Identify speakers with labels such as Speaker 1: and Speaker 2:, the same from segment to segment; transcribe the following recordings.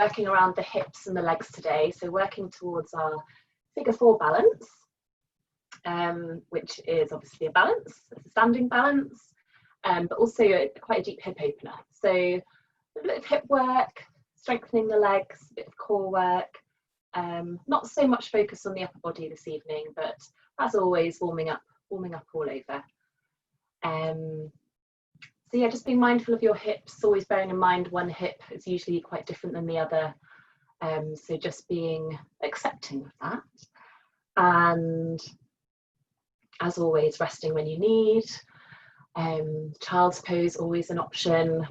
Speaker 1: working around the hips and the legs today. So working towards our figure 4 balance, which is obviously a balance, it's a standing balance, but also quite a deep hip opener. So a bit of hip work, strengthening the legs, a bit of core work. Not so much focus on the upper body this evening, but as always, warming up all over. So yeah, just being mindful of your hips, always bearing in mind one hip is usually quite different than the other. So just being accepting of that. And as always, resting when you need. Child's pose, always an option.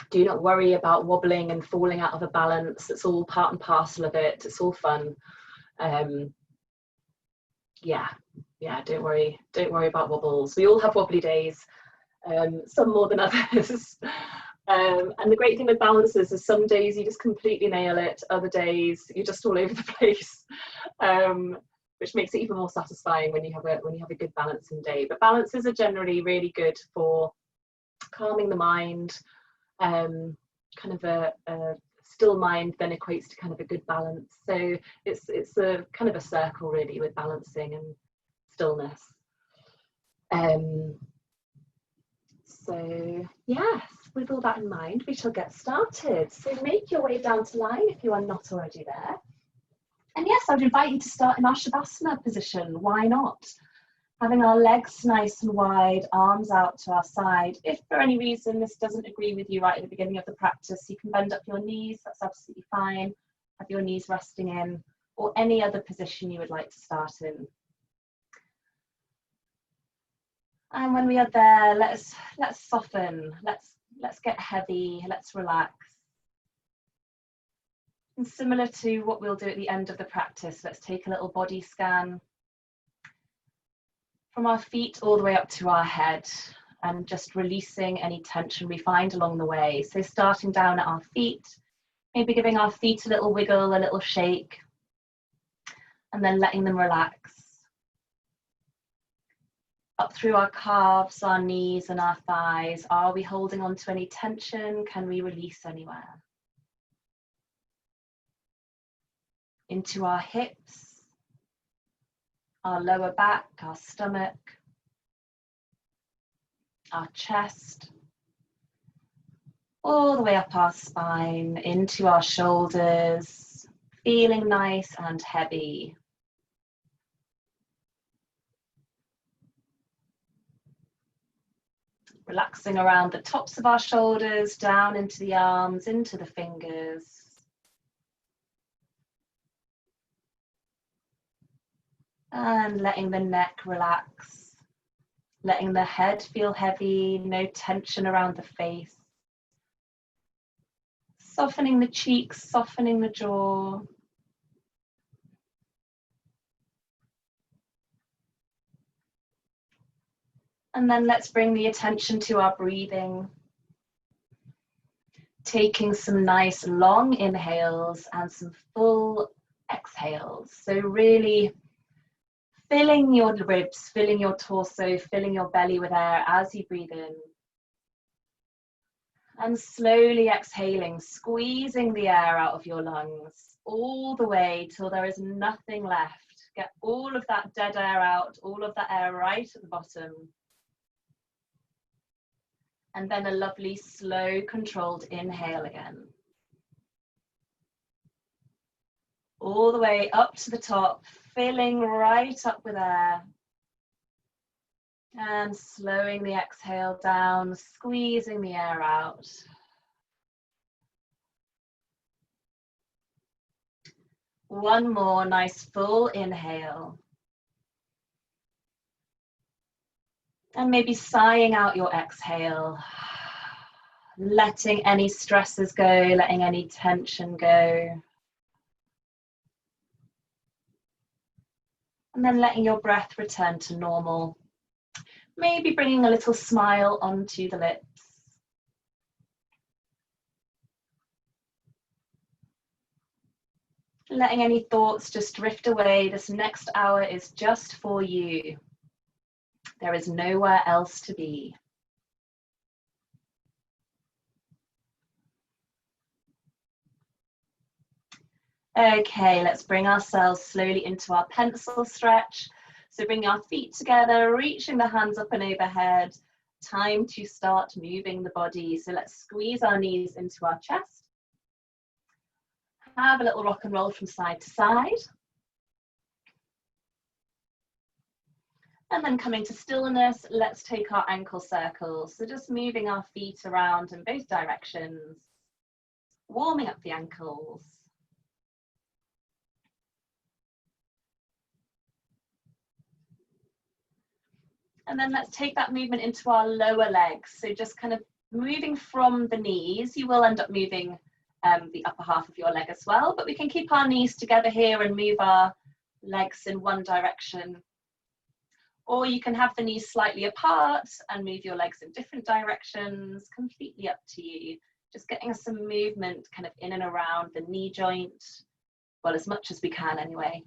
Speaker 1: Do not worry about wobbling and falling out of a balance. It's all part and parcel of it. It's all fun. Yeah, don't worry about wobbles. We all have wobbly days. Some more than others. And the great thing with balances is some days you just completely nail it, other days you're just all over the place, which makes it even more satisfying when you have a good balancing day. But balances are generally really good for calming the mind. Kind of a still mind then equates to kind of a good balance. So it's a kind of a circle really with balancing and stillness. So yes, with all that in mind, we shall get started. So make your way down to line if you are not already there. And yes, I would invite you to start in our Shavasana position. Why not? Having our legs nice and wide, arms out to our side. If for any reason this doesn't agree with you right at the beginning of the practice, you can bend up your knees, that's absolutely fine. Have your knees resting in, or any other position you would like to start in. And when we are there, let's soften, let's get heavy, let's relax. And similar to what we'll do at the end of the practice, let's take a little body scan from our feet all the way up to our head, and just releasing any tension we find along the way. So starting down at our feet, maybe giving our feet a little wiggle, a little shake, and then letting them relax. Up through our calves, our knees and our thighs. Are we holding on to any tension? Can we release anywhere? Into our hips, our lower back, our stomach, our chest, all the way up our spine, into our shoulders, feeling nice and heavy. Relaxing around the tops of our shoulders, down into the arms, into the fingers. And letting the neck relax, letting the head feel heavy, no tension around the face. Softening the cheeks, softening the jaw. And then let's bring the attention to our breathing. Taking some nice long inhales and some full exhales. So really filling your ribs, filling your torso, filling your belly with air as you breathe in. And slowly exhaling, squeezing the air out of your lungs all the way till there is nothing left. Get all of that dead air out, all of that air right at the bottom. And then a lovely, slow, controlled inhale again. All the way up to the top, filling right up with air. And slowing the exhale down, squeezing the air out. One more nice full inhale. And maybe sighing out your exhale, letting any stresses go, letting any tension go. And then letting your breath return to normal. Maybe bringing a little smile onto the lips. Letting any thoughts just drift away. This next hour is just for you. There is nowhere else to be. Okay, let's bring ourselves slowly into our pencil stretch. So bring our feet together, reaching the hands up and overhead. Time to start moving the body. So let's squeeze our knees into our chest. Have a little rock and roll from side to side. And then coming to stillness, let's take our ankle circles. So just moving our feet around in both directions, warming up the ankles. And then let's take that movement into our lower legs. So just kind of moving from the knees. You will end up moving the upper half of your leg as well, but we can keep our knees together here and move our legs in one direction. Or you can have the knees slightly apart and move your legs in different directions, completely up to you. Just getting some movement kind of in and around the knee joint, well, as much as we can anyway.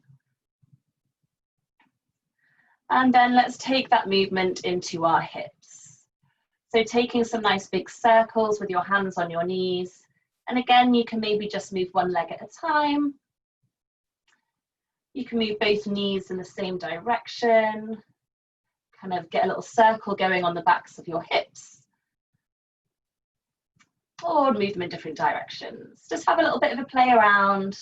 Speaker 1: And then let's take that movement into our hips. So taking some nice big circles with your hands on your knees. And again, you can maybe just move one leg at a time. You can move both knees in the same direction. Kind of get a little circle going on the backs of your hips. Or move them in different directions. Just have a little bit of a play around.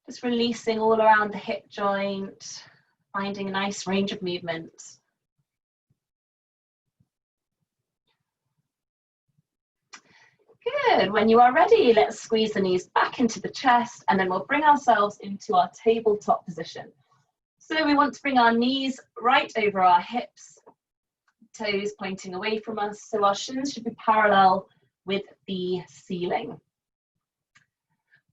Speaker 1: Just releasing all around the hip joint, finding a nice range of movement. Good, when you are ready, let's squeeze the knees back into the chest and then we'll bring ourselves into our tabletop position. So we want to bring our knees right over our hips, toes pointing away from us, so our shins should be parallel with the ceiling.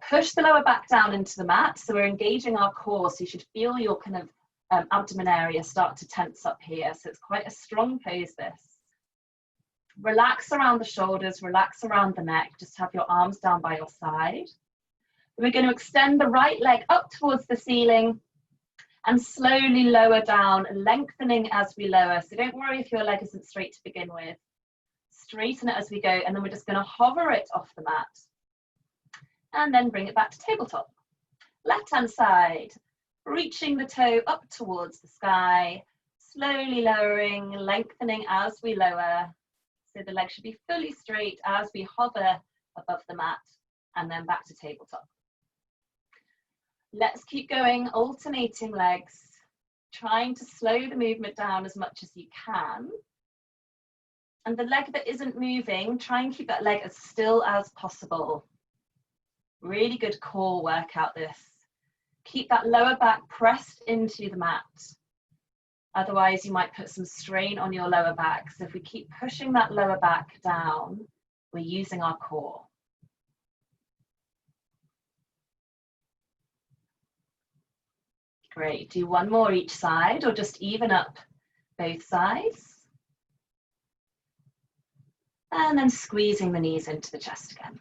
Speaker 1: Push the lower back down into the mat, so we're engaging our core, so you should feel your kind of abdomen area start to tense up here, so it's quite a strong pose this. Relax around the shoulders, relax around the neck, just have your arms down by your side. We're going to extend the right leg up towards the ceiling and slowly lower down, lengthening as we lower. So don't worry if your leg isn't straight to begin with. Straighten it as we go, and then we're just going to hover it off the mat. And then bring it back to tabletop. Left hand side, reaching the toe up towards the sky, slowly lowering, lengthening as we lower. So the leg should be fully straight as we hover above the mat, and then back to tabletop. Let's keep going, alternating legs, trying to slow the movement down as much as you can. And the leg that isn't moving, try and keep that leg as still as possible. Really good core workout this. Keep that lower back pressed into the mat. Otherwise you might put some strain on your lower back. So if we keep pushing that lower back down, we're using our core. Great, do one more each side or just even up both sides. And then squeezing the knees into the chest again.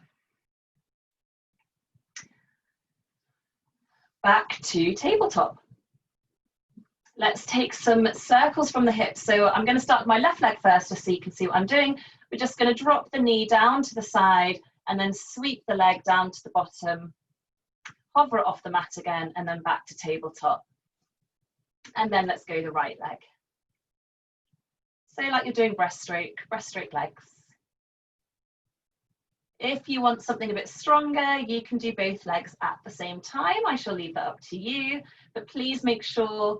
Speaker 1: Back to tabletop. Let's take some circles from the hips. So I'm going to start with my left leg first just so you can see what I'm doing. We're just going to drop the knee down to the side and then sweep the leg down to the bottom. Hover it off the mat again and then back to tabletop. And then let's go the right leg. So like you're doing breaststroke legs. If you want something a bit stronger, you can do both legs at the same time. I shall leave that up to you, but please make sure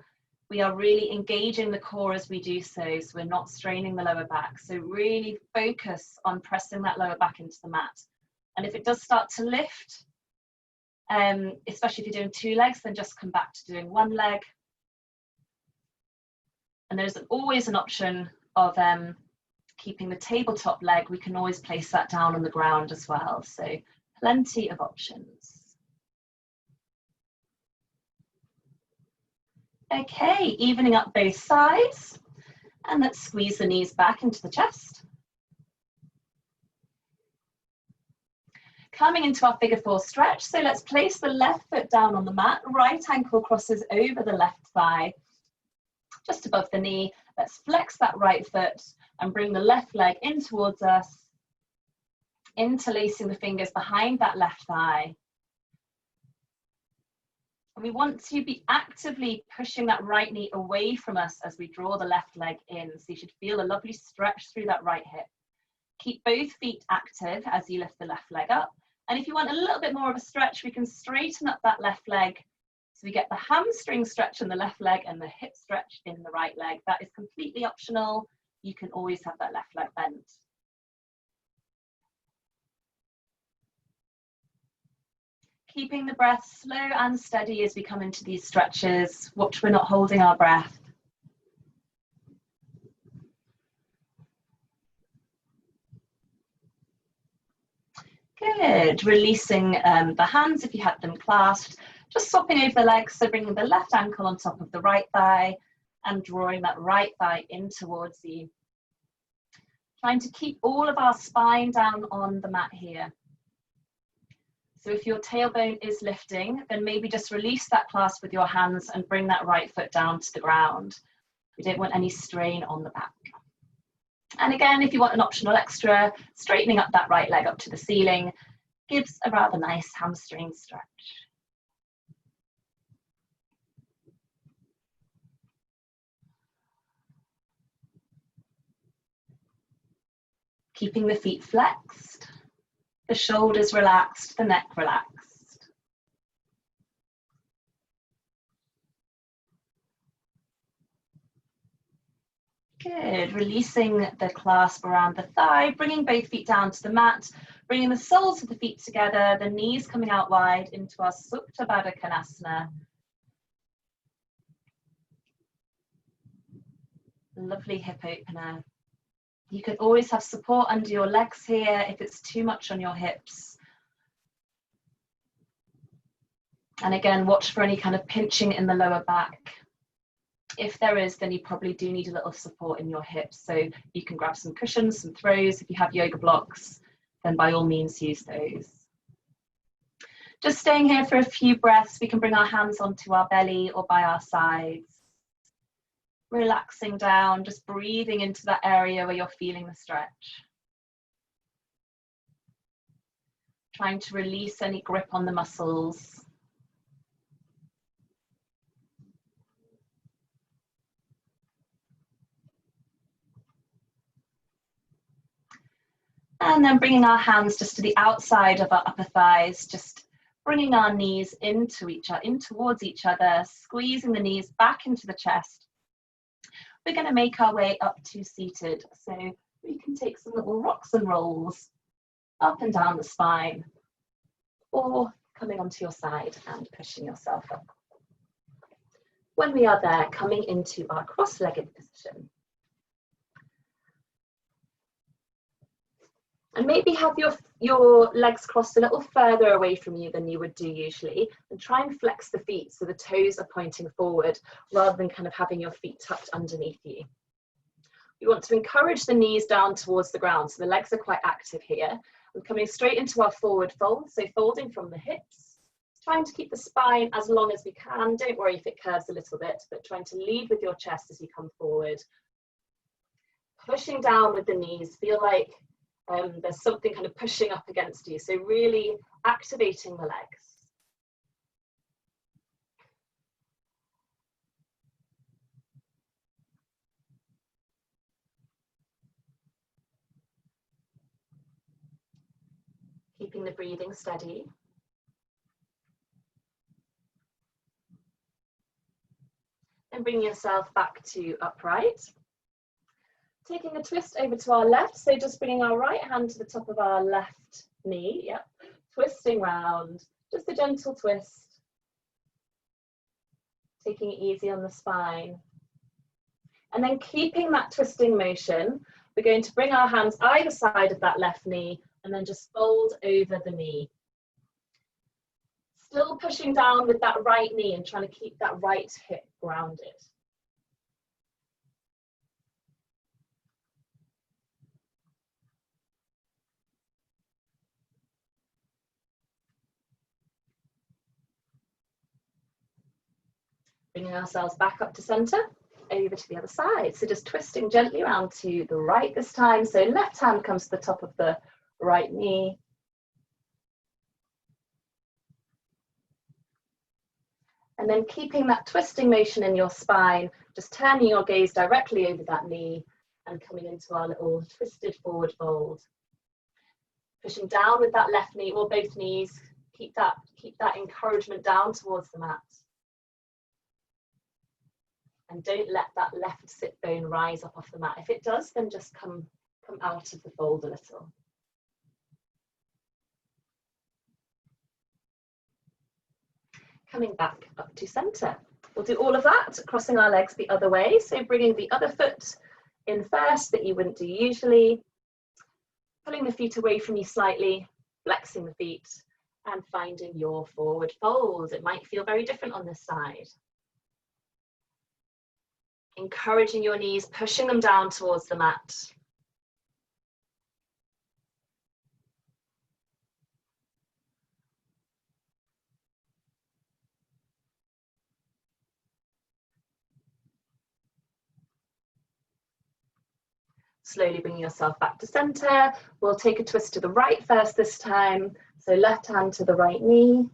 Speaker 1: we are really engaging the core as we do so we're not straining the lower back. So really focus on pressing that lower back into the mat. And if it does start to lift, especially if you're doing two legs, then just come back to doing one leg. And there's always an option of keeping the tabletop leg. We can always place that down on the ground as well. So plenty of options. Okay, evening up both sides. And let's squeeze the knees back into the chest. Coming into our figure four stretch. So let's place the left foot down on the mat. Right ankle crosses over the left thigh, just above the knee. Let's flex that right foot and bring the left leg in towards us, interlacing the fingers behind that left thigh. And we want to be actively pushing that right knee away from us as we draw the left leg in. So you should feel a lovely stretch through that right hip. Keep both feet active as you lift the left leg up. And if you want a little bit more of a stretch, we can straighten up that left leg. So we get the hamstring stretch in the left leg and the hip stretch in the right leg. That is completely optional. You can always have that left leg bent. Keeping the breath slow and steady as we come into these stretches. Watch we're not holding our breath. Good. Releasing the hands if you had them clasped. Just swapping over the legs, so bringing the left ankle on top of the right thigh and drawing that right thigh in towards you. Trying to keep all of our spine down on the mat here. So if your tailbone is lifting, then maybe just release that clasp with your hands and bring that right foot down to the ground. We don't want any strain on the back. And again, if you want an optional extra, straightening up that right leg up to the ceiling gives a rather nice hamstring stretch. Keeping the feet flexed, the shoulders relaxed, the neck relaxed. Good, releasing the clasp around the thigh, bringing both feet down to the mat, bringing the soles of the feet together, the knees coming out wide into our Supta Baddha Konasana. Lovely hip opener. You can always have support under your legs here if it's too much on your hips. And again, watch for any kind of pinching in the lower back. If there is, then you probably do need a little support in your hips. So you can grab some cushions, some throws. If you have yoga blocks, then by all means use those. Just staying here for a few breaths. We can bring our hands onto our belly or by our sides. Relaxing down, just breathing into that area where you're feeling the stretch. Trying to release any grip on the muscles. And then bringing our hands just to the outside of our upper thighs, just bringing our knees in towards each other, squeezing the knees back into the chest. We're going to make our way up to seated. So we can take some little rocks and rolls up and down the spine, or coming onto your side and pushing yourself up. When we are there, coming into our cross-legged position. And maybe have your legs crossed a little further away from you than you would do usually, and try and flex the feet so the toes are pointing forward rather than kind of having your feet tucked underneath you. We want to encourage the knees down towards the ground, so the legs are quite active here. We're coming straight into our forward fold, so folding from the hips, trying to keep the spine as long as we can. Don't worry if it curves a little bit, but trying to lead with your chest as you come forward. Pushing down with the knees, feel like there's something kind of pushing up against you, so really activating the legs. Keeping the breathing steady. And bring yourself back to upright. Taking a twist over to our left, so just bringing our right hand to the top of our left knee, yep, twisting round, just a gentle twist, taking it easy on the spine. And then keeping that twisting motion, we're going to bring our hands either side of that left knee and then just fold over the knee. Still pushing down with that right knee and trying to keep that right hip grounded. Bringing ourselves back up to center over to the other side. So just twisting gently around to the right this time. So left hand comes to the top of the right knee. And then keeping that twisting motion in your spine, just turning your gaze directly over that knee and coming into our little twisted forward fold. Pushing down with that left knee or both knees. Keep that encouragement down towards the mat. And don't let that left sit bone rise up off the mat. If it does, then just come out of the fold a little. Coming back up to center. We'll do all of that, crossing our legs the other way. So bringing the other foot in first that you wouldn't do usually. Pulling the feet away from you slightly, flexing the feet and finding your forward fold. It might feel very different on this side. Encouraging your knees, pushing them down towards the mat. Slowly bringing yourself back to center. We'll take a twist to the right first this time. So left hand to the right knee.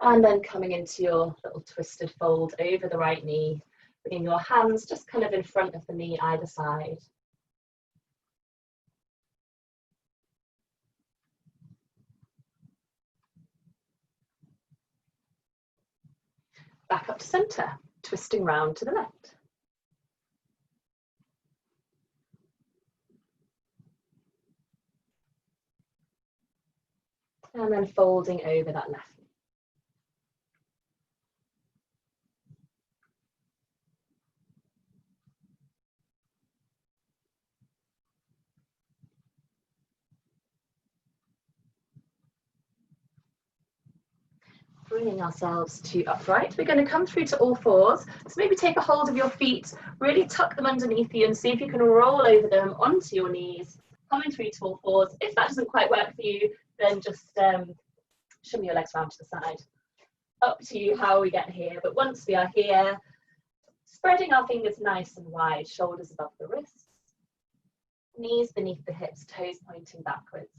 Speaker 1: And then coming into your little twisted fold over the right knee, bringing your hands just kind of in front of the knee either side. Back up to center, twisting round to the left. And then folding over that left knee. Bringing ourselves to upright. We're going to come through to all fours. So maybe take a hold of your feet, really tuck them underneath you and see if you can roll over them onto your knees, coming through to all fours. If that doesn't quite work for you, then just shimmy your legs around to the side. Up to you how we get here, but once we are here, spreading our fingers nice and wide, shoulders above the wrists, knees beneath the hips, toes pointing backwards.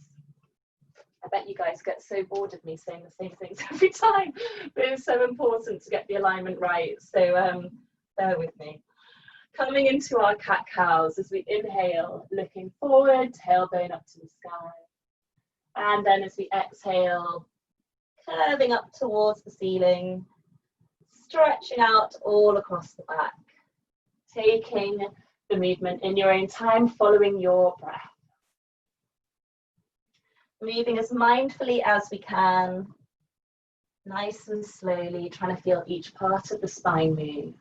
Speaker 1: I bet you guys get so bored of me saying the same things every time, but it's so important to get the alignment right, so bear with me. Coming into our cat-cows as we inhale, looking forward, tailbone up to the sky. And then as we exhale, curving up towards the ceiling, stretching out all across the back, taking the movement in your own time, following your breath. Moving as mindfully as we can, nice and slowly, trying to feel each part of the spine move.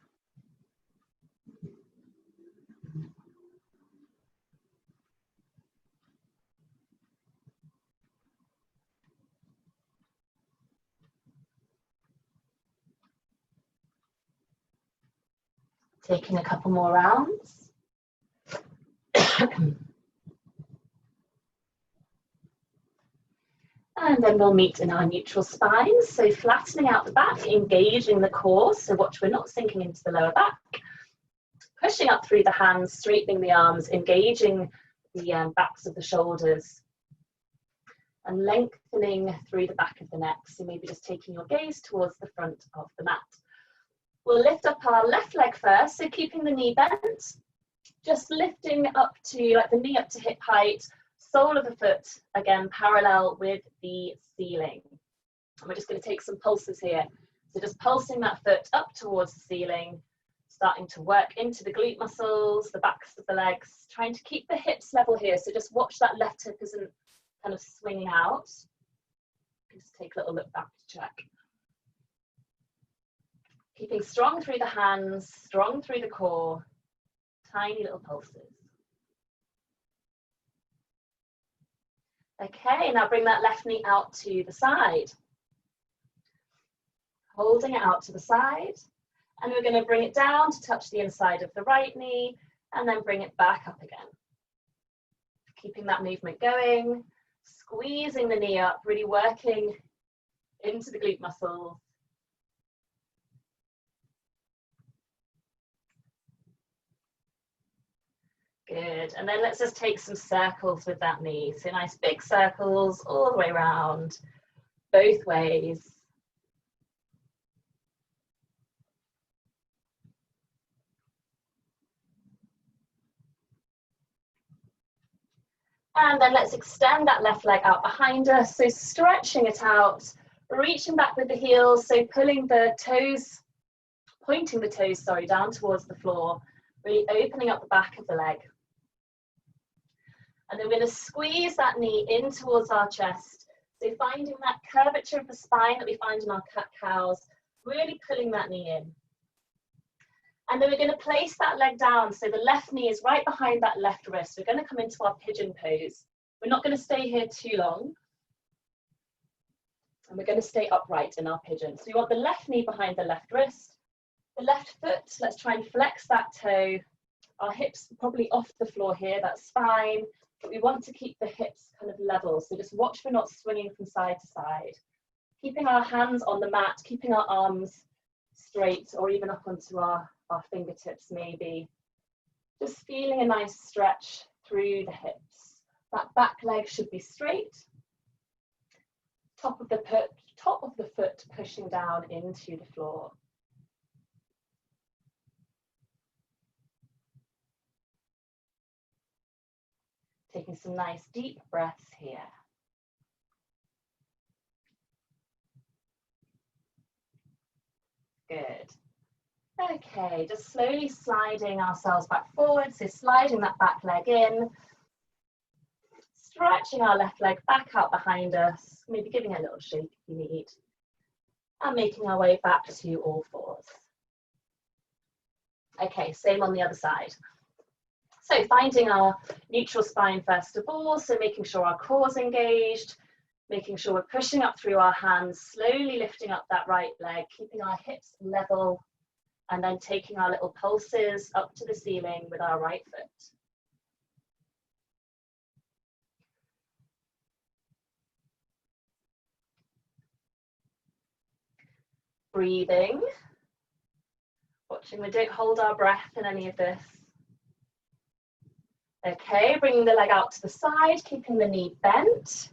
Speaker 1: Taking a couple more rounds. And then we'll meet in our neutral spine. So flattening out the back, engaging the core. So watch, we're not sinking into the lower back. Pushing up through the hands, straightening the arms, engaging the backs of the shoulders. And lengthening through the back of the neck. So maybe just taking your gaze towards the front of the mat. We'll lift up our left leg first, so keeping the knee bent, just lifting up to, like the knee up to hip height, sole of the foot, again, parallel with the ceiling. And we're just going to take some pulses here. So just pulsing that foot up towards the ceiling, starting to work into the glute muscles, the backs of the legs, trying to keep the hips level here. So just watch that left hip isn't kind of swinging out. Just take a little look back to check. Keeping strong through the hands, strong through the core, tiny little pulses. Okay, now bring that left knee out to the side. Holding it out to the side, and we're going to bring it down to touch the inside of the right knee, and then bring it back up again. Keeping that movement going, squeezing the knee up, really working into the glute muscles. Good, and then let's just take some circles with that knee. So nice big circles all the way around, both ways. And then let's extend that left leg out behind us. So stretching it out, reaching back with the heels. So pulling the toes, pointing the toes, sorry, down towards the floor, really opening up the back of the leg. And then we're going to squeeze that knee in towards our chest. So finding that curvature of the spine that we find in our cat-cows, really pulling that knee in. And then we're going to place that leg down. So the left knee is right behind that left wrist. We're going to come into our pigeon pose. We're not going to stay here too long. And we're going to stay upright in our pigeon. So you want the left knee behind the left wrist. The left foot, let's try and flex that toe. Our hips probably off the floor here, that's fine. But we want to keep the hips kind of level. So just watch we're not swinging from side to side. Keeping our hands on the mat, keeping our arms straight or even up onto our fingertips maybe. Just feeling a nice stretch through the hips. That back leg should be straight. Top of the foot pushing down into the floor. Taking some nice deep breaths here. Good. Okay, just slowly sliding ourselves back forward. So sliding that back leg in. Stretching our left leg back out behind us. Maybe giving it a little shake if you need. And making our way back to all fours. Okay, same on the other side. So finding our neutral spine first of all, so making sure our core's engaged, making sure we're pushing up through our hands, slowly lifting up that right leg, keeping our hips level, and then taking our little pulses up to the ceiling with our right foot. Breathing, watching we don't hold our breath in any of this. Okay, bringing the leg out to the side, keeping the knee bent.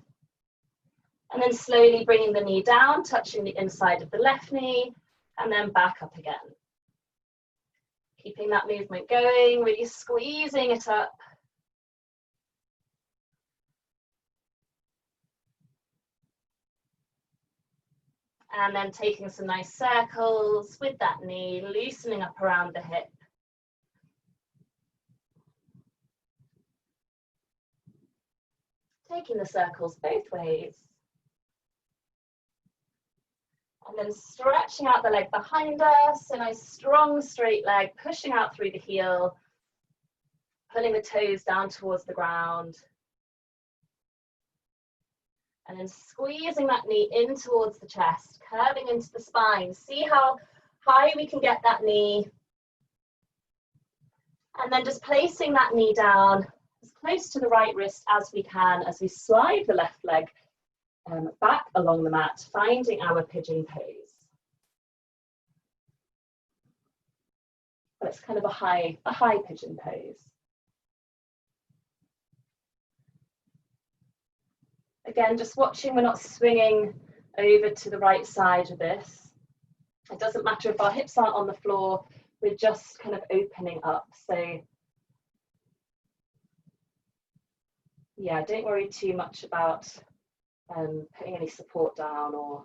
Speaker 1: And then slowly bringing the knee down, touching the inside of the left knee, and then back up again. Keeping that movement going, really squeezing it up. And then taking some nice circles with that knee, loosening up around the hip. Taking the circles both ways. And then stretching out the leg behind us, a nice strong straight leg, pushing out through the heel, pulling the toes down towards the ground. And then squeezing that knee in towards the chest, curving into the spine. See how high we can get that knee. And then just placing that knee down as close to the right wrist as we can as we slide the left leg back along the mat, finding our pigeon pose. It's kind of a high pigeon pose. Again, just watching we're not swinging over to the right side of this. It doesn't matter if our hips aren't on the floor, we're just kind of opening up. So yeah, don't worry too much about putting any support down or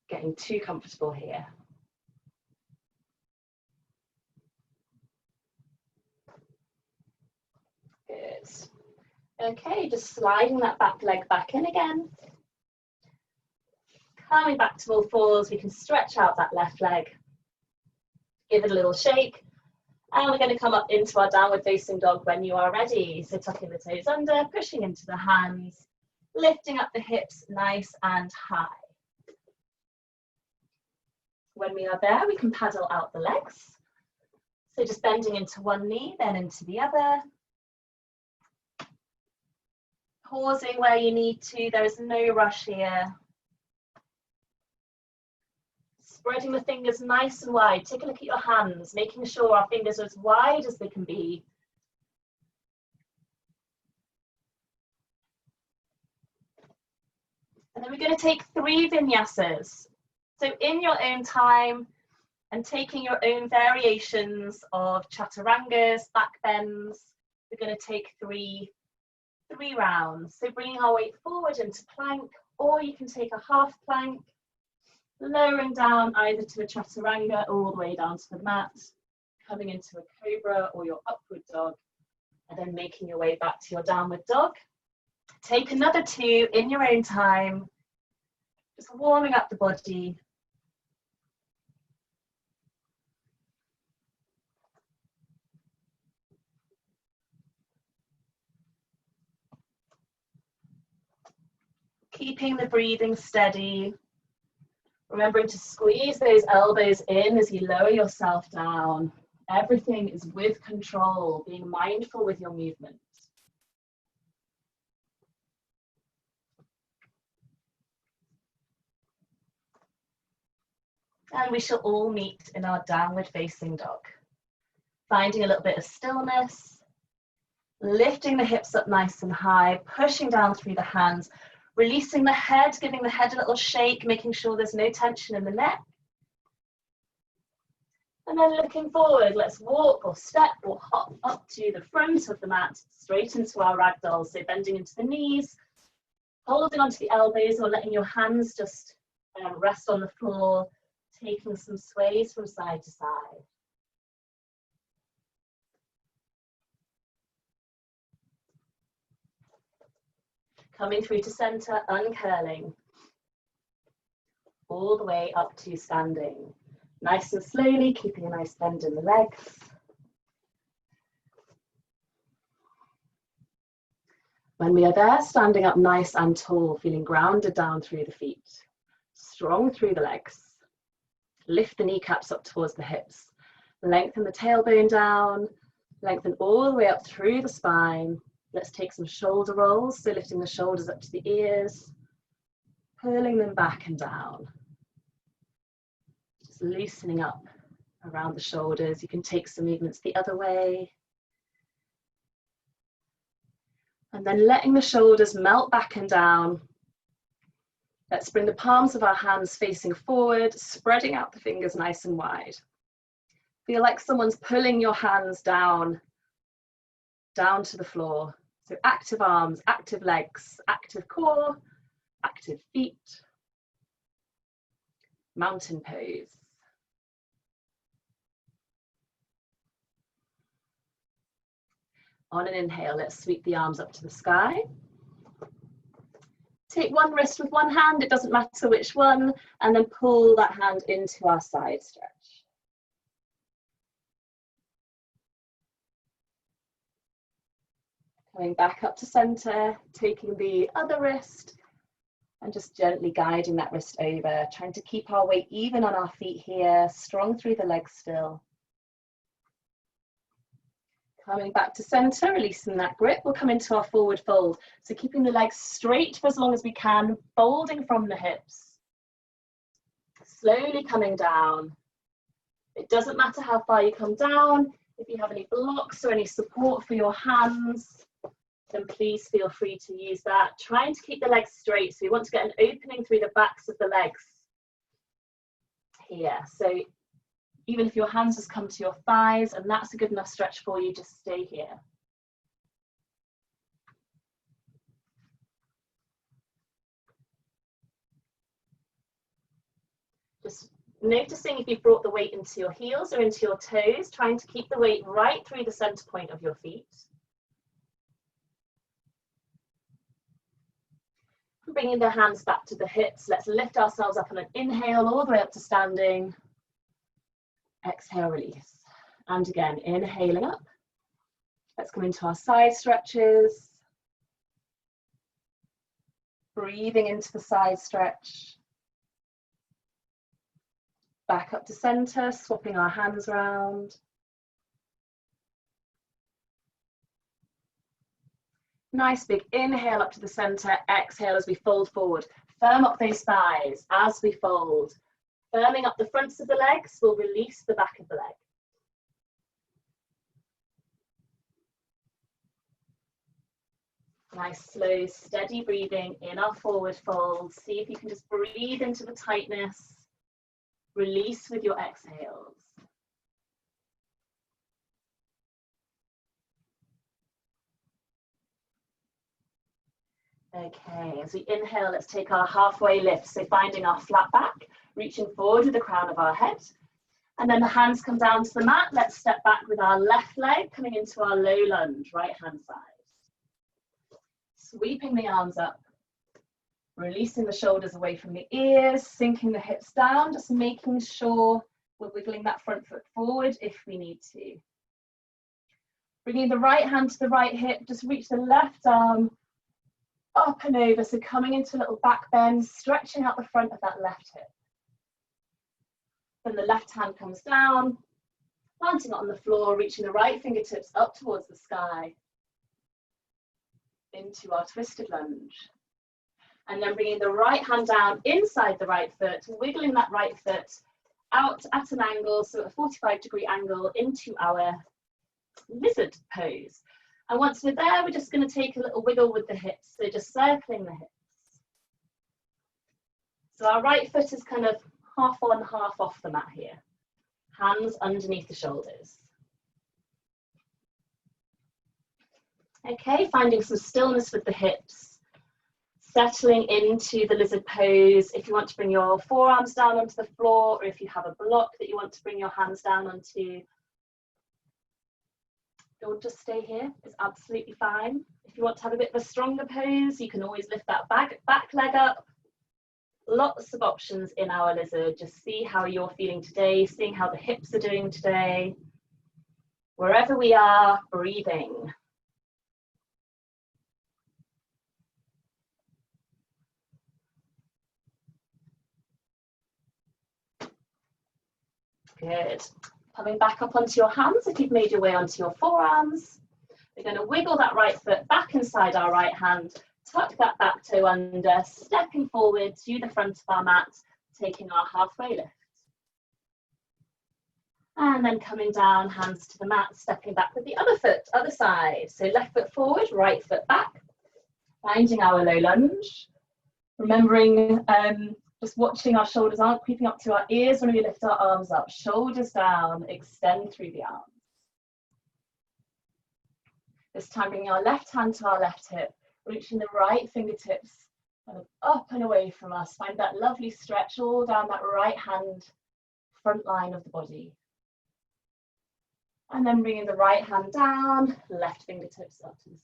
Speaker 1: getting too comfortable here. Good. Okay, just sliding that back leg back in again. Coming back to all fours, we can stretch out that left leg. Give it a little shake. And we're going to come up into our downward facing dog when you are ready. So tucking the toes under, pushing into the hands, lifting up the hips nice and high. When we are there, we can paddle out the legs. So just bending into one knee, then into the other. Pausing where you need to, there is no rush here. Spreading the fingers nice and wide. Take a look at your hands, making sure our fingers are as wide as they can be. And then we're going to take 3 vinyasas. So in your own time and taking your own variations of chaturangas, back bends, we're going to take three rounds. So bringing our weight forward into plank, or you can take a half plank, lowering down either to a chaturanga or all the way down to the mat, coming into a cobra or your upward dog, and then making your way back to your downward dog. Take another 2 in your own time, just warming up the body. Keeping the breathing steady. Remembering to squeeze those elbows in as you lower yourself down. Everything is with control, being mindful with your movement. And we shall all meet in our downward facing dog. Finding a little bit of stillness, lifting the hips up nice and high, pushing down through the hands, releasing the head, giving the head a little shake, making sure there's no tension in the neck. And then looking forward, let's walk or step or hop up to the front of the mat, straight into our ragdoll. So bending into the knees, holding onto the elbows or letting your hands just rest on the floor, taking some sways from side to side. Coming through to center, uncurling. All the way up to standing. Nice and slowly, keeping a nice bend in the legs. When we are there, standing up nice and tall, feeling grounded down through the feet. Strong through the legs. Lift the kneecaps up towards the hips. Lengthen the tailbone down. Lengthen all the way up through the spine. Let's take some shoulder rolls, so lifting the shoulders up to the ears, pulling them back and down. Just loosening up around the shoulders. You can take some movements the other way. And then letting the shoulders melt back and down. Let's bring the palms of our hands facing forward, spreading out the fingers nice and wide. Feel like someone's pulling your hands down to the floor. So active arms, active legs, active core, active feet. Mountain pose. On an inhale, let's sweep the arms up to the sky. Take one wrist with one hand, it doesn't matter which one, and then pull that hand into our side stretch. Coming back up to center, taking the other wrist and just gently guiding that wrist over, trying to keep our weight even on our feet here, strong through the legs still. Coming back to center, releasing that grip, we'll come into our forward fold. So keeping the legs straight for as long as we can, folding from the hips. Slowly coming down. It doesn't matter how far you come down. If you have any blocks or any support for your hands, then please feel free to use that. Trying to keep the legs straight. So we want to get an opening through the backs of the legs here. So even if your hands just come to your thighs and that's a good enough stretch for you, just stay here. Just noticing if you've brought the weight into your heels or into your toes, trying to keep the weight right through the center point of your feet. Bringing the hands back to the hips, let's lift ourselves up on an inhale all the way up to standing. Exhale, release. And again, inhaling up. Let's come into our side stretches. Breathing into the side stretch. Back up to center, swapping our hands around. Nice big inhale up to the center, exhale as we fold forward. Firm up those thighs as we fold. Firming up the fronts of the legs will release the back of the leg. Nice, slow, steady breathing in our forward fold. See if you can just breathe into the tightness. Release with your exhales. Okay, as we inhale, let's take our halfway lift. So finding our flat back, reaching forward with the crown of our head. And then the hands come down to the mat. Let's step back with our left leg coming into our low lunge, right hand side. Sweeping the arms up, releasing the shoulders away from the ears, sinking the hips down, just making sure we're wiggling that front foot forward if we need to. Bringing the right hand to the right hip, just reach the left arm up and over, so coming into a little back bend, stretching out the front of that left hip. Then the left hand comes down, planting it on the floor, reaching the right fingertips up towards the sky, into our twisted lunge. And then bringing the right hand down inside the right foot, wiggling that right foot out at an angle, so a 45-degree angle into our lizard pose. And once we're there, we're just going to take a little wiggle with the hips, so just circling the hips. So our right foot is kind of half on, half off the mat here. Hands underneath the shoulders. Okay, finding some stillness with the hips. Settling into the lizard pose. If you want to bring your forearms down onto the floor, or if you have a block that you want to bring your hands down onto, don't just stay here, it's absolutely fine. If you want to have a bit of a stronger pose, you can always lift that back leg up. Lots of options in our lizard. Just see how you're feeling today, seeing how the hips are doing today. Wherever we are, breathing. Good. Coming back up onto your hands, if you've made your way onto your forearms. We're going to wiggle that right foot back inside our right hand, tuck that back toe under, stepping forward to the front of our mat, taking our halfway lift. And then coming down, hands to the mat, stepping back with the other foot, other side. So left foot forward, right foot back, finding our low lunge. Remembering just watching our shoulders aren't creeping up to our ears when we lift our arms up. Shoulders down, extend through the arms. This time bringing our left hand to our left hip, reaching the right fingertips kind of up and away from us. Find that lovely stretch all down that right hand front line of the body. And then bringing the right hand down, left fingertips up to the side.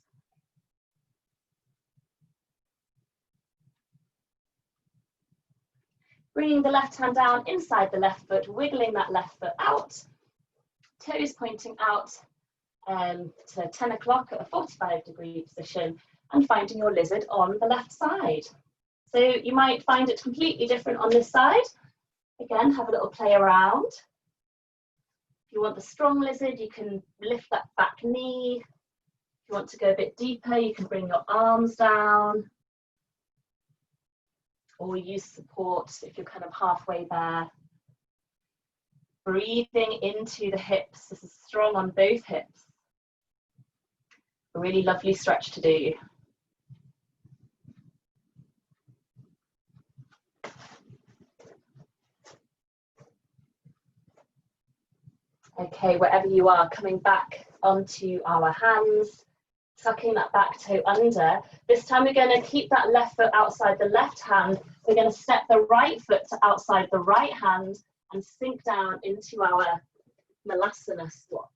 Speaker 1: Bringing the left hand down inside the left foot, wiggling that left foot out, toes pointing out to 10 o'clock at a 45-degree position, and finding your lizard on the left side. So you might find it completely different on this side. Again, have a little play around. If you want the strong lizard, you can lift that back knee. If you want to go a bit deeper, you can bring your arms down. Or use support if you're kind of halfway there. Breathing into the hips. This is strong on both hips. A really lovely stretch to do. Okay, wherever you are, coming back onto our hands, tucking that back toe under. This time we're going to keep that left foot outside the left hand. We're going to step the right foot to outside the right hand and sink down into our Malasana squat.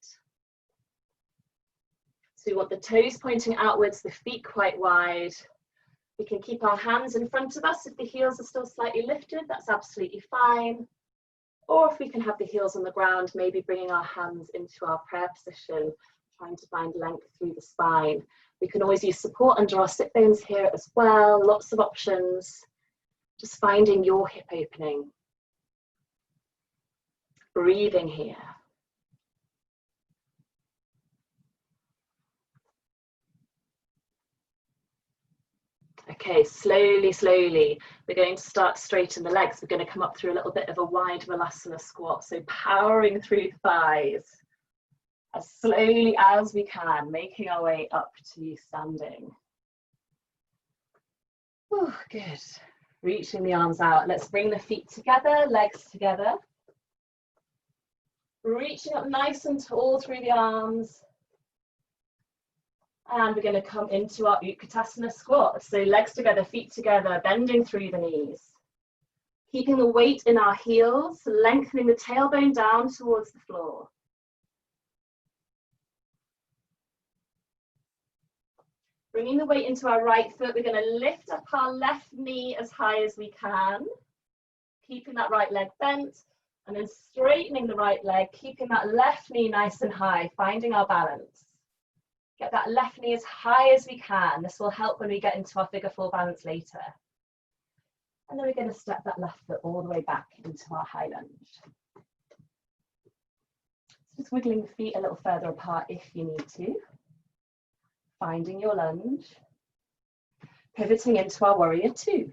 Speaker 1: So we want the toes pointing outwards, the feet quite wide. We can keep our hands in front of us. If the heels are still slightly lifted, that's absolutely fine. Or if we can have the heels on the ground, maybe bringing our hands into our prayer position, trying to find length through the spine. We can always use support under our sit bones here as well. Lots of options. Just finding your hip opening. Breathing here. Okay, slowly, slowly, we're going to start to straighten the legs. We're going to come up through a little bit of a wide Vipassana squat. So powering through the thighs as slowly as we can, making our way up to standing. Oh, good. Reaching the arms out. Let's bring the feet together, legs together. Reaching up nice and tall through the arms. And we're going to come into our Utkatasana squat. So legs together, feet together, bending through the knees. Keeping the weight in our heels, lengthening the tailbone down towards the floor. Bringing the weight into our right foot, we're going to lift up our left knee as high as we can. Keeping that right leg bent, and then straightening the right leg, keeping that left knee nice and high, finding our balance. Get that left knee as high as we can. This will help when we get into our figure four balance later. And then we're going to step that left foot all the way back into our high lunge. Just wiggling the feet a little further apart if you need to. Finding your lunge. Pivoting into our warrior two.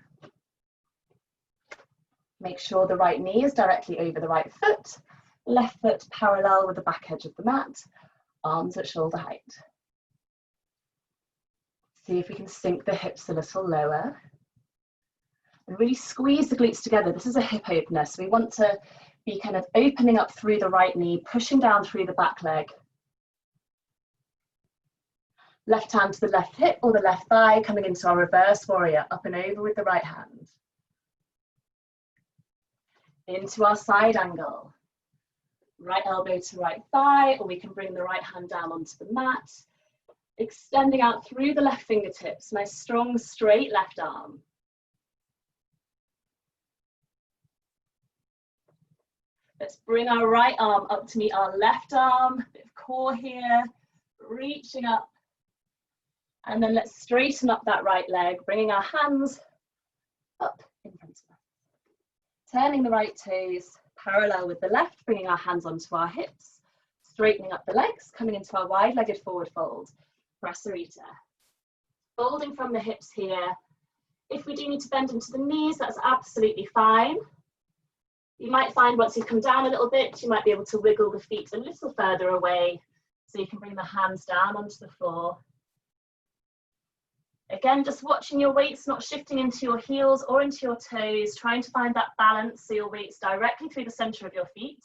Speaker 1: Make sure the right knee is directly over the right foot. Left foot parallel with the back edge of the mat. Arms at shoulder height. See if we can sink the hips a little lower. And really squeeze the glutes together. This is a hip opener, so we want to be kind of opening up through the right knee, pushing down through the back leg. Left hand to the left hip or the left thigh, coming into our reverse warrior, up and over with the right hand. Into our side angle. Right elbow to right thigh, or we can bring the right hand down onto the mat. Extending out through the left fingertips, nice strong straight left arm. Let's bring our right arm up to meet our left arm, bit of core here, reaching up. And then let's straighten up that right leg, bringing our hands up in front of us. Turning the right toes parallel with the left, bringing our hands onto our hips, straightening up the legs, coming into our wide-legged forward fold. Brasarita. Folding from the hips here. If we do need to bend into the knees, that's absolutely fine. You might find once you come down a little bit, you might be able to wiggle the feet a little further away so you can bring the hands down onto the floor. Again, just watching your weights not shifting into your heels or into your toes, trying to find that balance so your weight's directly through the center of your feet.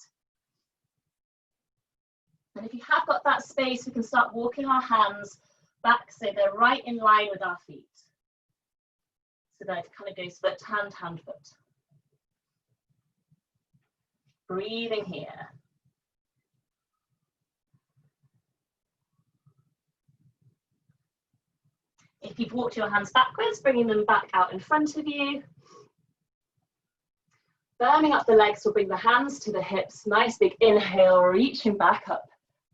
Speaker 1: And if you have got that space, we can start walking our hands back so they're right in line with our feet. So that it kind of goes foot, hand, hand, foot. Breathing here. If you've walked your hands backwards, bringing them back out in front of you. Firming up the legs, we'll bring the hands to the hips. Nice big inhale, reaching back up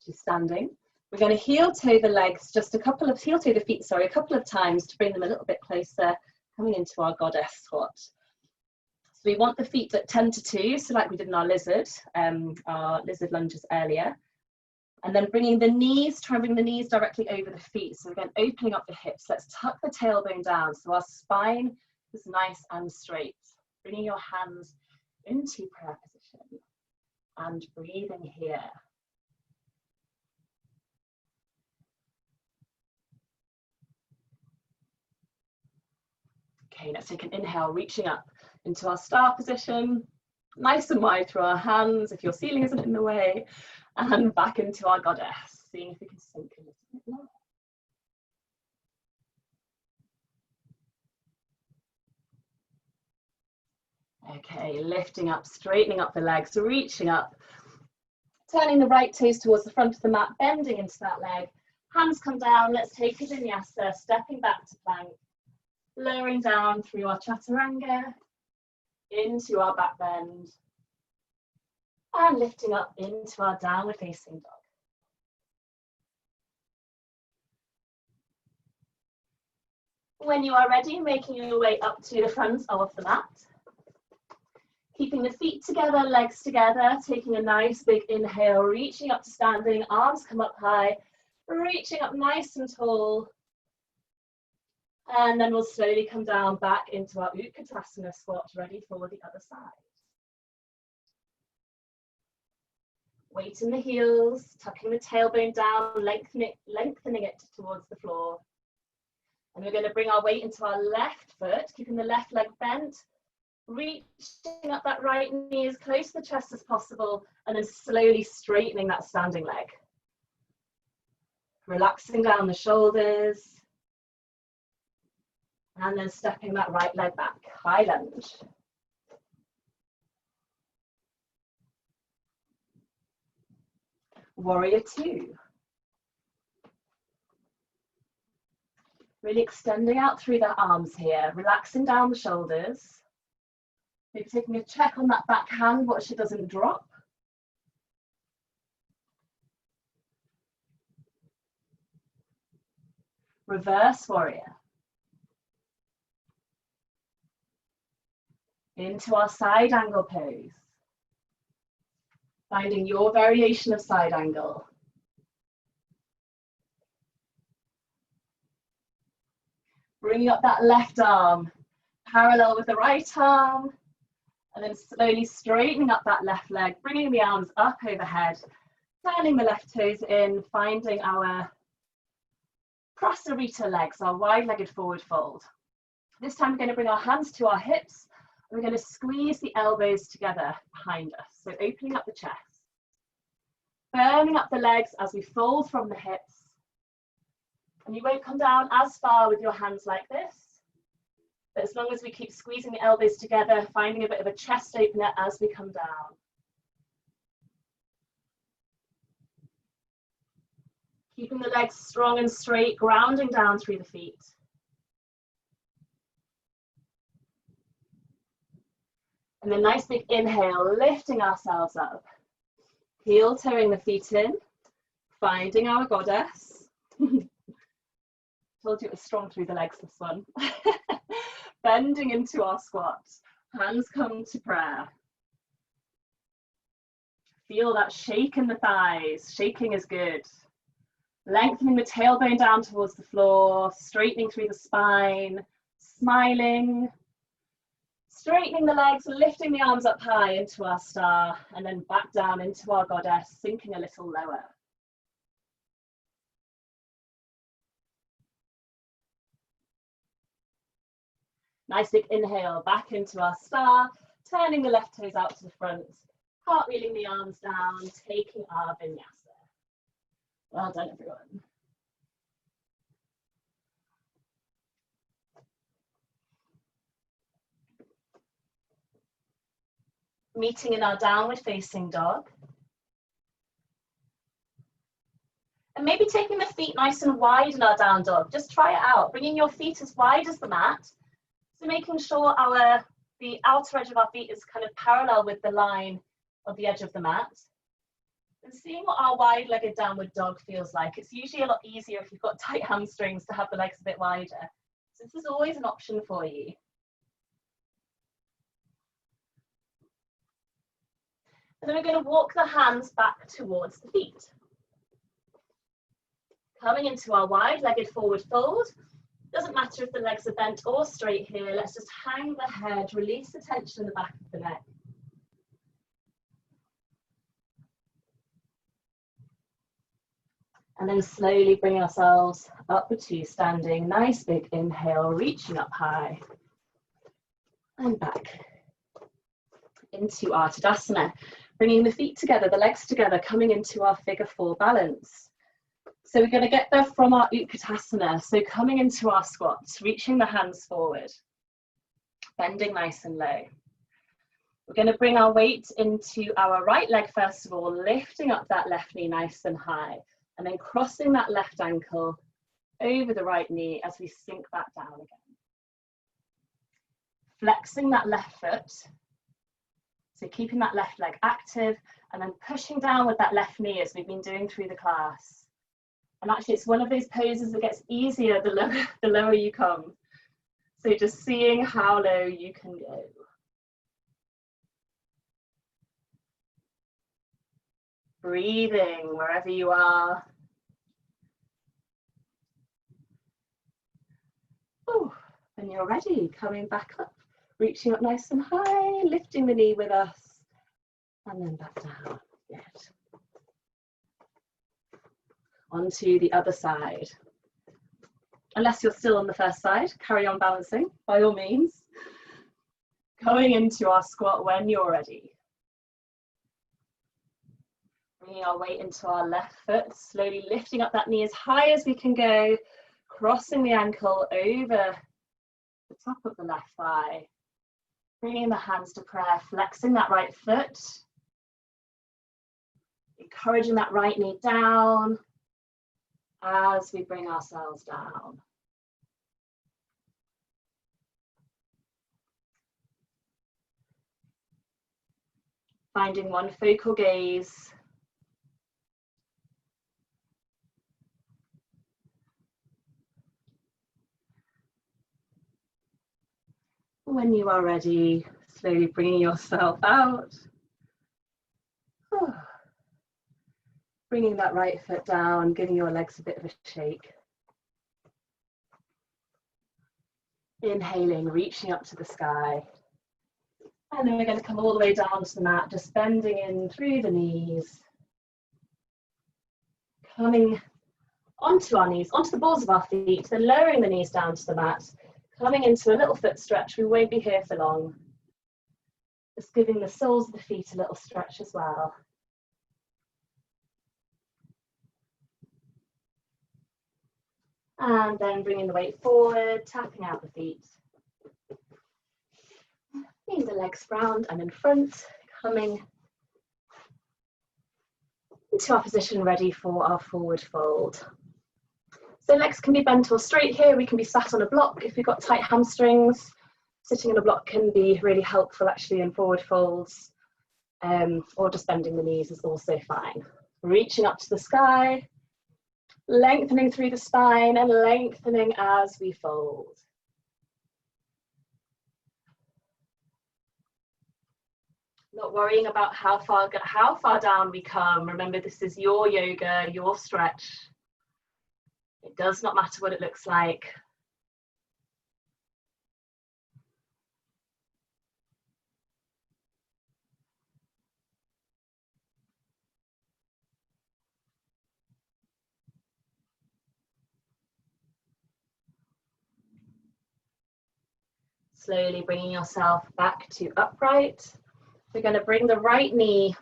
Speaker 1: to standing. We're going to heel toe the legs, heel toe the feet, sorry, a couple of times to bring them a little bit closer, coming into our goddess squat. So we want the feet at 10 to 2, so like we did in our lizard lunges earlier. And then bringing the knees, try and bring the knees directly over the feet. So again, opening up the hips. Let's tuck the tailbone down so our spine is nice and straight. Bringing your hands into prayer position and breathing here. Okay, let's take an inhale, reaching up into our star position. Nice and wide through our hands if your ceiling isn't in the way. And back into our goddess, seeing if we can sink a little bit lower. Okay, lifting up, straightening up the legs, reaching up, turning the right toes towards the front of the mat, bending into that leg. Hands come down, let's take a vinyasa, stepping back to plank, lowering down through our chaturanga, into our back bend, and lifting up into our downward facing dog. When you are ready, making your way up to the front of the mat. Keeping the feet together, legs together, taking a nice big inhale, reaching up to standing, arms come up high, reaching up nice and tall. And then we'll slowly come down back into our Utkatasana squat, ready for the other side. Weight in the heels, tucking the tailbone down, lengthening it towards the floor. And we're going to bring our weight into our left foot, keeping the left leg bent, reaching up that right knee as close to the chest as possible, and then slowly straightening that standing leg. Relaxing down the shoulders, and then stepping that right leg back, high lunge. Warrior two. Really extending out through the arms here, relaxing down the shoulders. Maybe taking a check on that back hand, watch she doesn't drop. Reverse warrior. Into our side angle pose. Finding your variation of side angle. Bringing up that left arm, parallel with the right arm, and then slowly straightening up that left leg, bringing the arms up overhead, turning the left toes in, finding our Prasarita legs, our wide-legged forward fold. This time we're going to bring our hands to our hips, and we're going to squeeze the elbows together behind us, so opening up the chest. Firming up the legs as we fold from the hips. And you won't come down as far with your hands like this, but as long as we keep squeezing the elbows together, finding a bit of a chest opener as we come down. Keeping the legs strong and straight, grounding down through the feet. And then nice big inhale, lifting ourselves up. Heel toeing the feet in, finding our goddess. Told you it was strong through the legs, this one. Bending into our squat, hands come to prayer. Feel that shake in the thighs, shaking is good. Lengthening the tailbone down towards the floor, straightening through the spine, smiling. Straightening the legs, lifting the arms up high into our star, and then back down into our goddess, sinking a little lower. Nice big inhale, back into our star, turning the left toes out to the front, cartwheeling the arms down, taking our vinyasa. Well done, everyone. Meeting in our downward facing dog. And maybe taking the feet nice and wide in our down dog. Just try it out, bringing your feet as wide as the mat. So making sure the outer edge of our feet is kind of parallel with the line of the edge of the mat. And seeing what our wide-legged downward dog feels like. It's usually a lot easier if you've got tight hamstrings to have the legs a bit wider. So this is always an option for you. And then we're going to walk the hands back towards the feet. Coming into our wide-legged forward fold. Doesn't matter if the legs are bent or straight here. Let's just hang the head, release the tension in the back of the neck. And then slowly bring ourselves up to standing. Nice big inhale, reaching up high. And back into our Tadasana. Bringing the feet together, the legs together, coming into our figure four balance. So we're going to get there from our Utkatasana. So coming into our squats, reaching the hands forward, bending nice and low. We're going to bring our weight into our right leg first of all, lifting up that left knee nice and high, and then crossing that left ankle over the right knee as we sink back down again. Flexing that left foot. So keeping that left leg active and then pushing down with that left knee as we've been doing through the class. And actually it's one of those poses that gets easier the lower you come. So just seeing how low you can go. Breathing wherever you are. Oh, when you're ready, coming back up, reaching up nice and high, lifting the knee with us, and then back down. Good. Onto the other side. Unless you're still on the first side, carry on balancing, by all means. Going into our squat when you're ready. Bringing our weight into our left foot, slowly lifting up that knee as high as we can go, crossing the ankle over the top of the left thigh. Bringing the hands to prayer, flexing that right foot. Encouraging that right knee down as we bring ourselves down. Finding one focal gaze. When you are ready, slowly bringing yourself out. Bringing that right foot down, giving your legs a bit of a shake. Inhaling, reaching up to the sky. And then we're going to come all the way down to the mat, just bending in through the knees. Coming onto our knees, onto the balls of our feet, then lowering the knees down to the mat. Coming into a little foot stretch. We won't be here for long. Just giving the soles of the feet a little stretch as well. And then bringing the weight forward, tapping out the feet. Bringing the legs round and in front, coming into our position ready for our forward fold. So legs can be bent or straight here. We can be sat on a block if we've got tight hamstrings. Sitting on a block can be really helpful actually in forward folds, or just bending the knees is also fine. Reaching up to the sky, lengthening through the spine and lengthening as we fold. Not worrying about how far down we come. Remember, this is your yoga, your stretch. It does not matter what it looks like. Slowly bringing yourself back to upright. We're going to bring the right knee,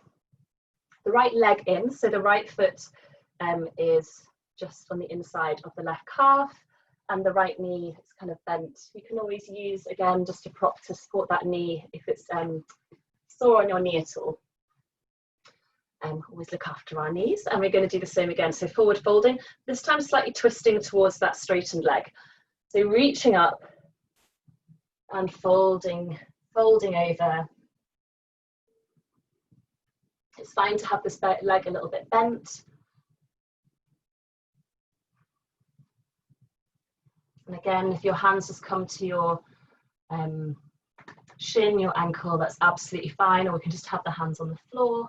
Speaker 1: the right leg in, so the right foot is just on the inside of the left calf, and the right knee is kind of bent. You can always use, again, just a prop to support that knee if it's sore on your knee at all. Always look after our knees, and we're going to do the same again. So forward folding, this time slightly twisting towards that straightened leg. So reaching up and folding over. It's fine to have this leg a little bit bent. And again, if your hands just come to your shin, your ankle, that's absolutely fine, or we can just have the hands on the floor.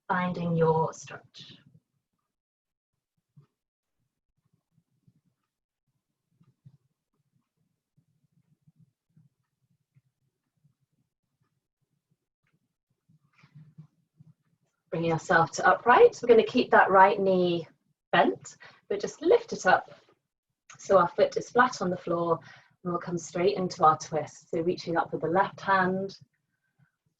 Speaker 1: Finding your stretch. Bringing yourself to upright. We're going to keep that right knee bent, but just lift it up so our foot is flat on the floor, and we'll come straight into our twist. So reaching up with the left hand,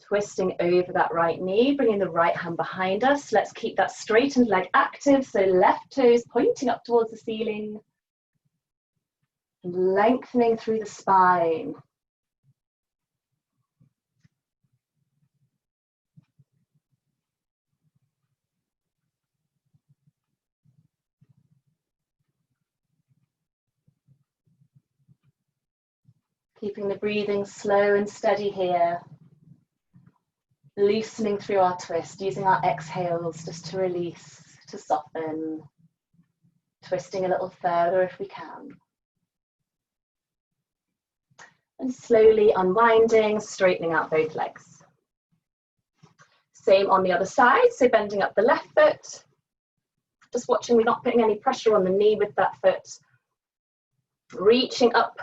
Speaker 1: twisting over that right knee, bringing the right hand behind us. Let's keep that straightened leg active, so left toes pointing up towards the ceiling, and lengthening through the spine. Keeping the breathing slow and steady here. Loosening through our twist, using our exhales just to release, to soften. Twisting a little further if we can. And slowly unwinding, straightening out both legs. Same on the other side, so bending up the left foot, just watching we're not putting any pressure on the knee with that foot. Reaching up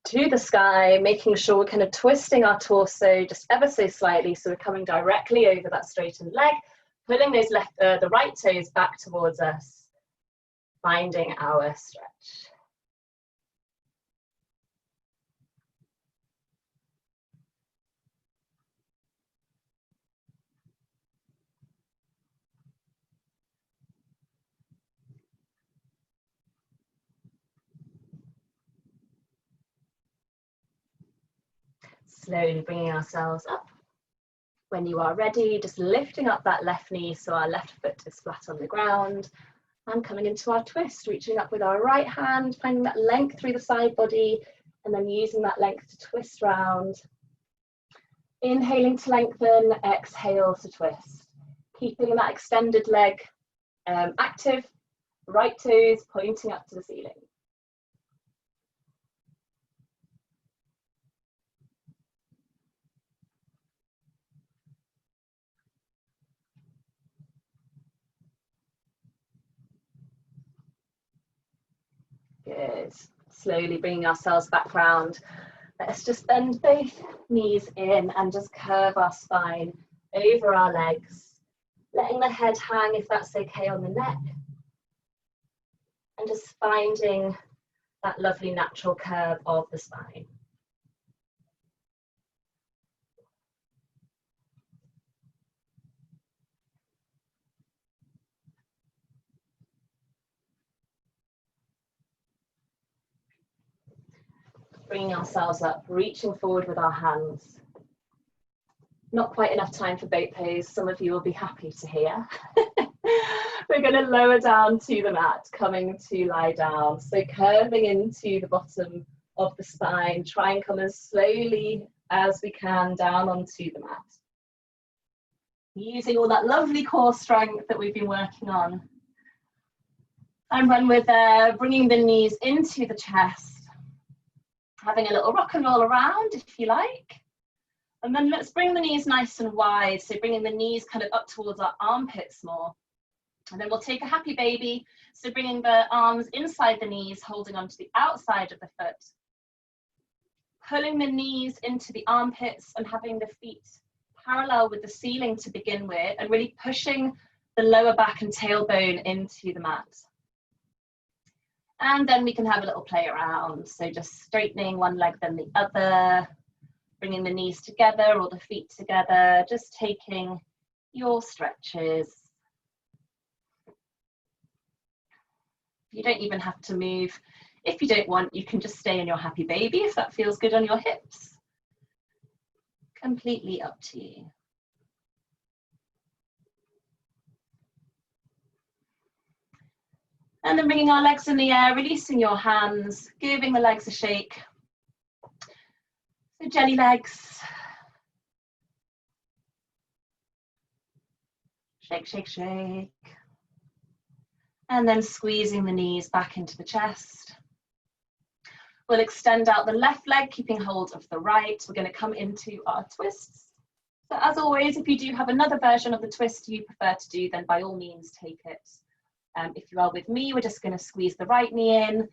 Speaker 1: to the sky, making sure we're kind of twisting our torso just ever so slightly, so we're coming directly over that straightened leg, pulling those the right toes back towards us, finding our stretch. Slowly bringing ourselves up. When you are ready, just lifting up that left knee so our left foot is flat on the ground, and coming into our twist, reaching up with our right hand, finding that length through the side body, and then using that length to twist round. Inhaling to lengthen, exhale to twist. Keeping that extended leg active, right toes pointing up to the ceiling. Good. Slowly bringing ourselves back round. Let's just bend both knees in and just curve our spine over our legs, letting the head hang if that's okay on the neck, and just finding that lovely natural curve of the spine. Bringing ourselves up, reaching forward with our hands. Not quite enough time for boat pose, some of you will be happy to hear. We're going to lower down to the mat, coming to lie down. So curving into the bottom of the spine, try and come as slowly as we can down onto the mat. Using all that lovely core strength that we've been working on. And when we're there, bringing the knees into the chest, having a little rock and roll around if you like. And then let's bring the knees nice and wide, so bringing the knees kind of up towards our armpits more. And then we'll take a happy baby, so bringing the arms inside the knees, holding onto the outside of the foot. Pulling the knees into the armpits and having the feet parallel with the ceiling to begin with, and really pushing the lower back and tailbone into the mat. And then we can have a little play around. So just straightening one leg then the other, bringing the knees together or the feet together, just taking your stretches. You don't even have to move. If you don't want, you can just stay in your happy baby if that feels good on your hips. Completely up to you. And then bringing our legs in the air, releasing your hands, giving the legs a shake. So jelly legs. Shake, shake, shake. And then squeezing the knees back into the chest. We'll extend out the left leg, keeping hold of the right. We're going to come into our twists. So as always, if you do have another version of the twist you prefer to do, then by all means take it. If you are with me, we're just going to squeeze the right knee in,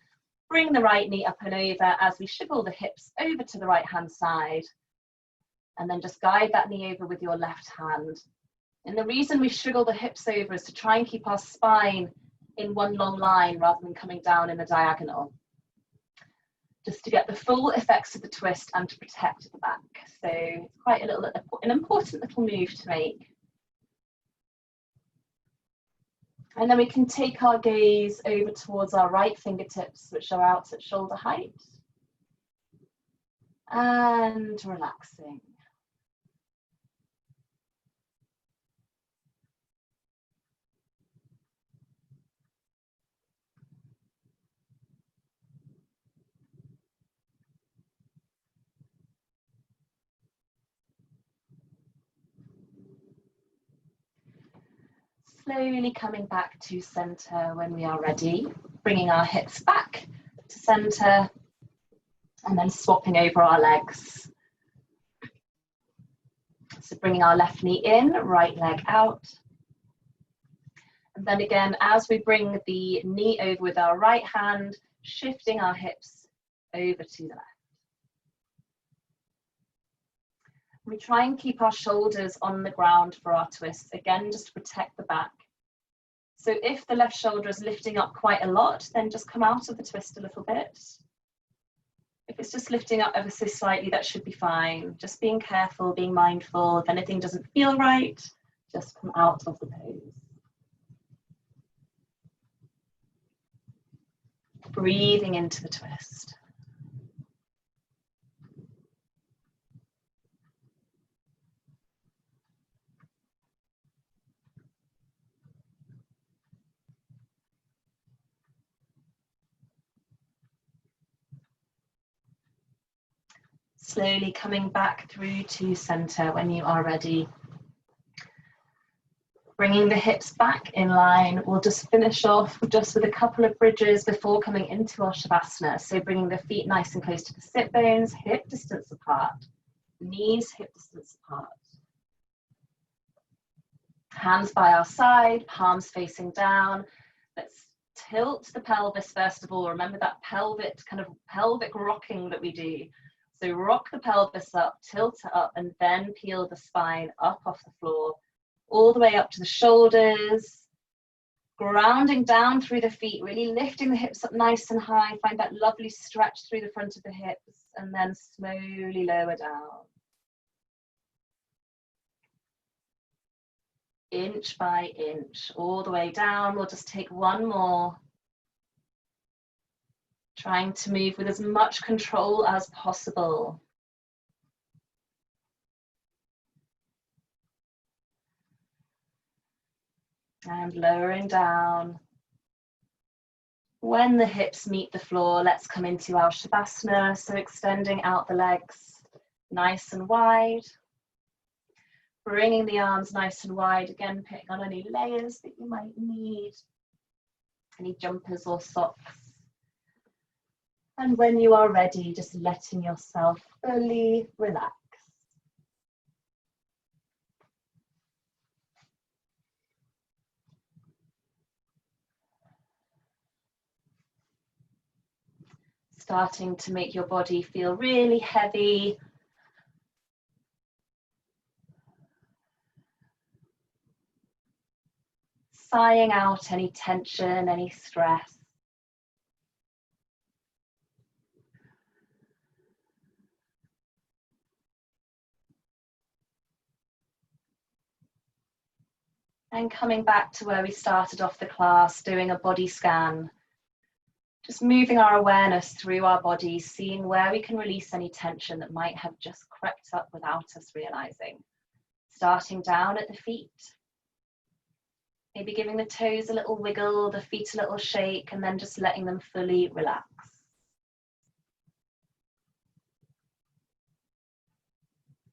Speaker 1: bring the right knee up and over as we shiggle the hips over to the right hand side, and then just guide that knee over with your left hand. And the reason we shiggle the hips over is to try and keep our spine in one long line rather than coming down in a diagonal, just to get the full effects of the twist and to protect the back. So it's quite an important little move to make. And then we can take our gaze over towards our right fingertips, which are out at shoulder height. And relaxing. Slowly coming back to center when we are ready, bringing our hips back to center and then swapping over our legs. So bringing our left knee in, right leg out. And then again, as we bring the knee over with our right hand, shifting our hips over to the left. We try and keep our shoulders on the ground for our twists, again, just to protect the back. So if the left shoulder is lifting up quite a lot, then just come out of the twist a little bit. If it's just lifting up ever so slightly, that should be fine. Just being careful, being mindful. If anything doesn't feel right, just come out of the pose. Breathing into the twist. Slowly coming back through to center when you are ready. Bringing the hips back in line. We'll just finish off just with a couple of bridges before coming into our Shavasana. So bringing the feet nice and close to the sit bones, hip distance apart, knees hip distance apart. Hands by our side, palms facing down. Let's tilt the pelvis first of all. Remember that pelvic rocking that we do. So rock the pelvis up, tilt it up, and then peel the spine up off the floor, all the way up to the shoulders, grounding down through the feet, really lifting the hips up nice and high. Find that lovely stretch through the front of the hips, and then slowly lower down. Inch by inch, all the way down. We'll just take one more. Trying to move with as much control as possible. And lowering down. When the hips meet the floor, let's come into our Shavasana. So extending out the legs nice and wide. Bringing the arms nice and wide. Again, putting on any layers that you might need. Any jumpers or socks. And when you are ready, just letting yourself fully relax. Starting to make your body feel really heavy. Sighing out any tension, any stress. And coming back to where we started off the class, doing a body scan. Just moving our awareness through our body, seeing where we can release any tension that might have just crept up without us realizing. Starting down at the feet. Maybe giving the toes a little wiggle, the feet a little shake, and then just letting them fully relax.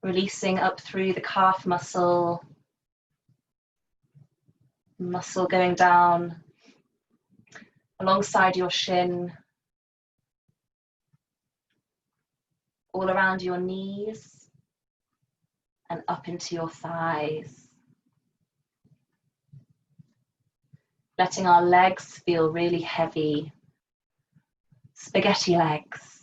Speaker 1: Releasing up through the calf muscle going down alongside your shin, all around your knees and up into your thighs. Letting our legs feel really heavy, spaghetti legs.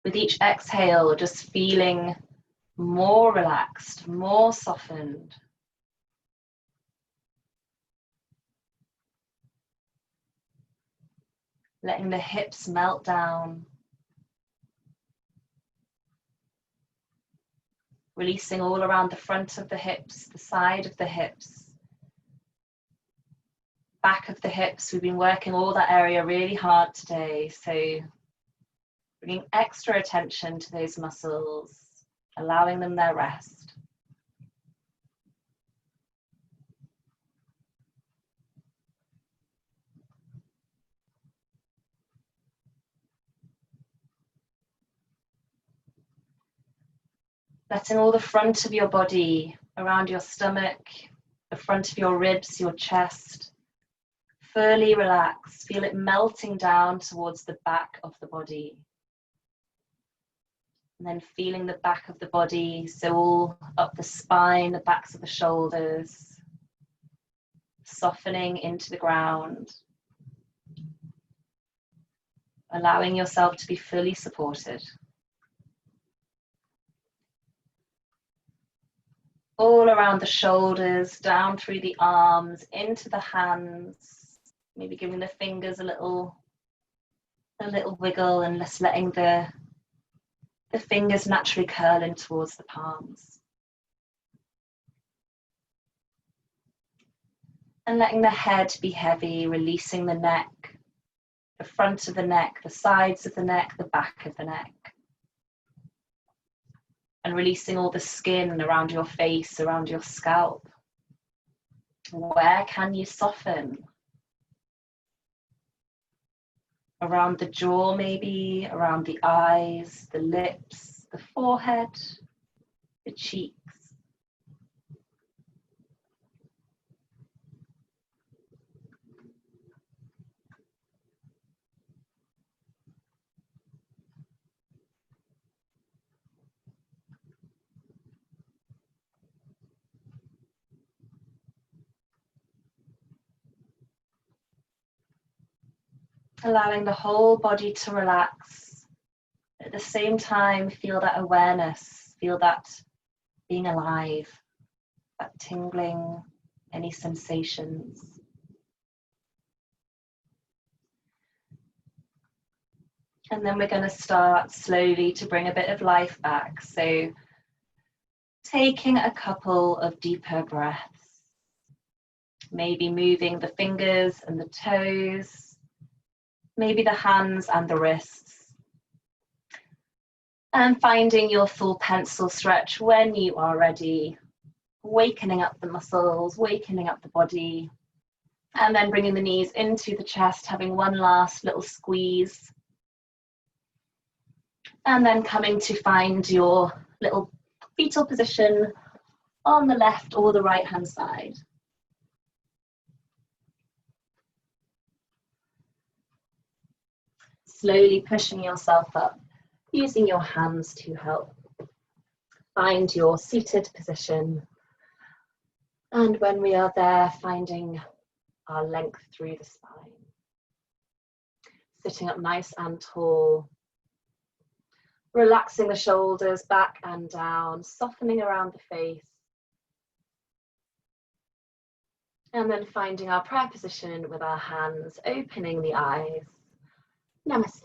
Speaker 1: With each exhale, just feeling more relaxed, more softened. Letting the hips melt down. Releasing all around the front of the hips, the side of the hips, back of the hips. We've been working all that area really hard today, so bringing extra attention to those muscles, allowing them their rest. Letting all the front of your body, around your stomach, the front of your ribs, your chest, fully relax. Feel it melting down towards the back of the body. And then feeling the back of the body, so all up the spine, the backs of the shoulders, softening into the ground, allowing yourself to be fully supported. All around the shoulders, down through the arms, into the hands, maybe giving the fingers a little wiggle and just letting the fingers naturally curl in towards the palms. And letting the head be heavy, releasing the neck, the front of the neck, the sides of the neck, the back of the neck. And releasing all the skin around your face, around your scalp. Where can you soften? Around the jaw maybe, around the eyes, the lips, the forehead, the cheeks. Allowing the whole body to relax. At the same time, feel that awareness, feel that being alive, that tingling, any sensations. And then we're going to start slowly to bring a bit of life back. So taking a couple of deeper breaths, maybe moving the fingers and the toes, maybe the hands and the wrists, and finding your full pencil stretch when you are ready, wakening up the muscles, wakening up the body, and then bringing the knees into the chest, having one last little squeeze, and then coming to find your little fetal position on the left or the right hand side. Slowly pushing yourself up, using your hands to help. Find your seated position. And when we are there, finding our length through the spine. Sitting up nice and tall. Relaxing the shoulders back and down, softening around the face. And then finding our prayer position with our hands, opening the eyes. Namaste.